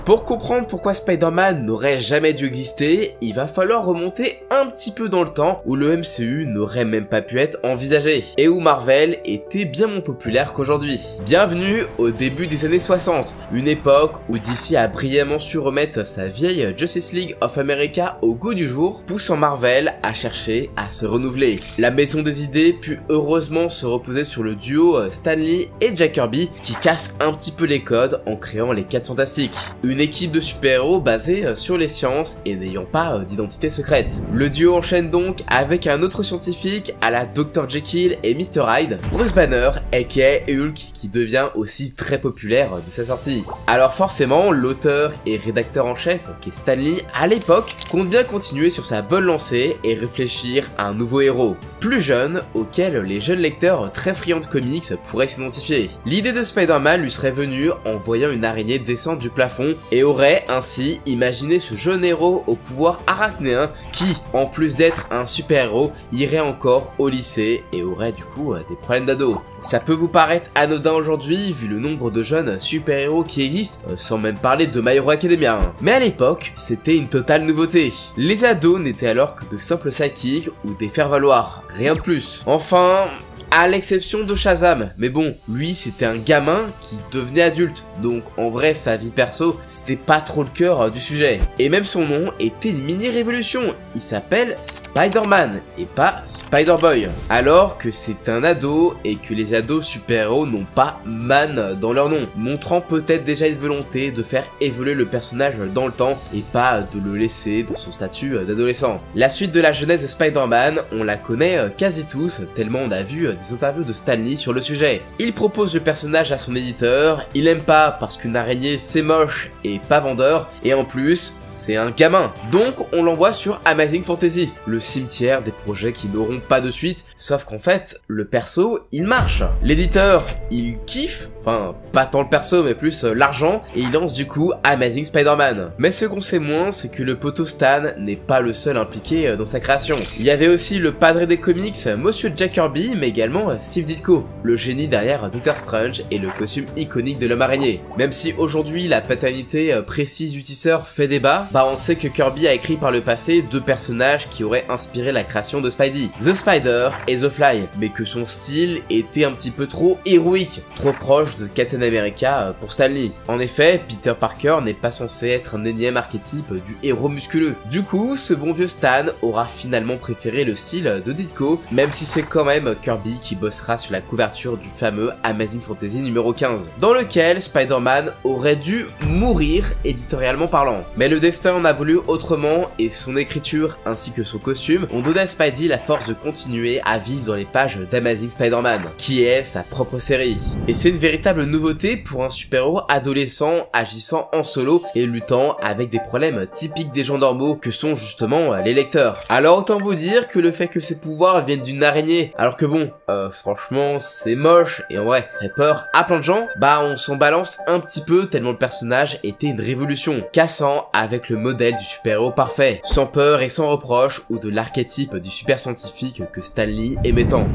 Pour comprendre pourquoi Spider-Man n'aurait jamais dû exister, il va falloir remonter un petit peu dans le temps où le MCU n'aurait même pas pu être envisagé, et où Marvel était bien moins populaire qu'aujourd'hui. Bienvenue au début des années 60, une époque où DC a brillamment su remettre sa vieille Justice League of America au goût du jour, poussant Marvel à chercher à se renouveler. La maison des idées put heureusement se reposer sur le duo Stan Lee et Jack Kirby qui casse un petit peu les codes en créant les 4 Fantastiques. Une équipe de super-héros basée sur les sciences et n'ayant pas d'identité secrète. Le duo enchaîne donc avec un autre scientifique à la Dr Jekyll et Mr Hyde, Bruce Banner aka Hulk, qui devient aussi très populaire dès sa sortie. Alors forcément, l'auteur et rédacteur en chef, qui est Stan Lee à l'époque, compte bien continuer sur sa bonne lancée et réfléchir à un nouveau héros, plus jeune, auquel les jeunes lecteurs très friands de comics pourraient s'identifier. L'idée de Spider-Man lui serait venue en voyant une araignée descendre du plafond et aurait ainsi imaginé ce jeune héros au pouvoir arachnéen qui, en plus d'être un super-héros, irait encore au lycée et aurait du coup des problèmes d'ado. Ça peut vous paraître anodin aujourd'hui vu le nombre de jeunes super-héros qui existent, sans même parler de My Hero Academia. Mais à l'époque, c'était une totale nouveauté. Les ados n'étaient alors que de simples sidekicks ou des faire-valoir, rien de plus. Enfin, à l'exception de Shazam, mais bon, lui c'était un gamin qui devenait adulte, donc en vrai sa vie perso c'était pas trop le cœur du sujet. Et même son nom était une mini-révolution, il s'appelle Spider-Man et pas Spider-Boy. Alors que c'est un ado et que les ados super-héros n'ont pas man dans leur nom, montrant peut-être déjà une volonté de faire évoluer le personnage dans le temps et pas de le laisser dans son statut d'adolescent. La suite de la jeunesse de Spider-Man, on la connaît quasi tous, tellement on a vu des interviews de Stan Lee sur le sujet. Il propose le personnage à son éditeur, il aime pas parce qu'une araignée c'est moche et pas vendeur, et en plus, c'est un gamin. Donc on l'envoie sur Amazing Fantasy, le cimetière des projets qui n'auront pas de suite, sauf qu'en fait, le perso, il marche. L'éditeur, il kiffe, enfin, pas tant le perso, mais plus l'argent, et il lance du coup Amazing Spider-Man. Mais ce qu'on sait moins, c'est que le poteau Stan n'est pas le seul impliqué dans sa création. Il y avait aussi le padre des comics, Monsieur Jack Kirby, mais également Steve Ditko, le génie derrière Doctor Strange et le costume iconique de l'homme araignée. Même si aujourd'hui la paternité précise du tisseur fait débat, on sait que Kirby a écrit par le passé 2 personnages qui auraient inspiré la création de Spidey, The Spider et The Fly, mais que son style était un petit peu trop héroïque, trop proche de Captain America pour Stan Lee. En effet, Peter Parker n'est pas censé être un énième archétype du héros musculeux. Du coup, ce bon vieux Stan aura finalement préféré le style de Ditko, même si c'est quand même Kirby qui bossera sur la couverture du fameux Amazing Fantasy numéro 15, dans lequel Spider-Man aurait dû mourir éditorialement parlant. Mais le destin en a voulu autrement et son écriture ainsi que son costume ont donné à Spidey la force de continuer à vivre dans les pages d'Amazing Spider-Man, qui est sa propre série. Et c'est une véritable nouveauté pour un super-héros adolescent agissant en solo et luttant avec des problèmes typiques des gens normaux que sont justement les lecteurs. Alors autant vous dire que le fait que ses pouvoirs viennent d'une araignée, alors que bon, franchement c'est moche et en vrai ça fait peur à plein de gens, on s'en balance un petit peu tellement le personnage était une révolution, cassant avec le modèle du super-héros parfait, sans peur et sans reproche ou de l'archétype du super scientifique que Stan Lee aimait tant.